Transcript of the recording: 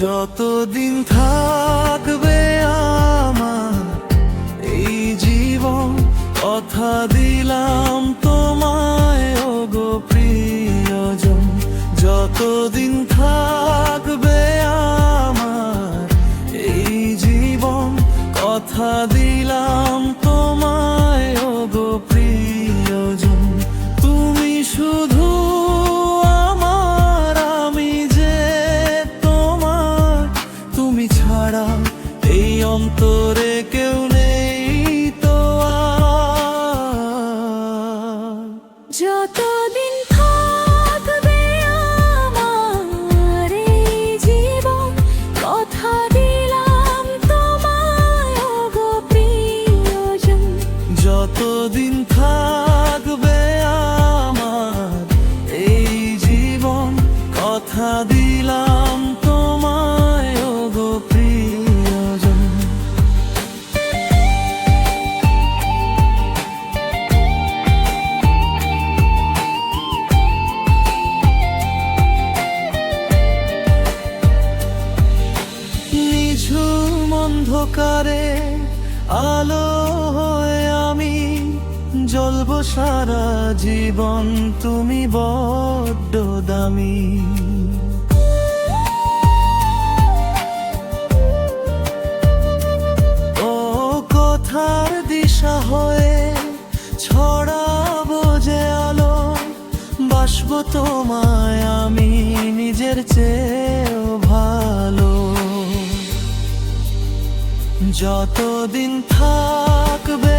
যতদিন থাকবে আমার এই জীবন, কথা দিলাম তোমায় ওগো প্রিয়জন। যতদিন থাকবে আমার এই জীবন, কথা দিলাম তোমায় ওগো প্রিয়জন। তুমি শুধু আমার, আমি যে তোমার, তুমি ছাড়া এই অন্তরে কেউ নেই তো আর। যতদিন থাকবে আমার এই জীবন, কথা দিলাম তোমায় ওগো প্রিয়জন। যতদিন থাকবে আমার এই জীবন, কথা দিলাম তোমায় ওগো প্রিয়জন। নিঝুম অন্ধকারে আলো হয়ে আমি জ্বলবো সারা জীবন, তুমি বড্ড দামি। ও কথার দিশা হয়ে ছড়াবো যে আলো, বাসবো তোমায় আমি নিজের চেয়েও ভালো। যতদিন থাকবে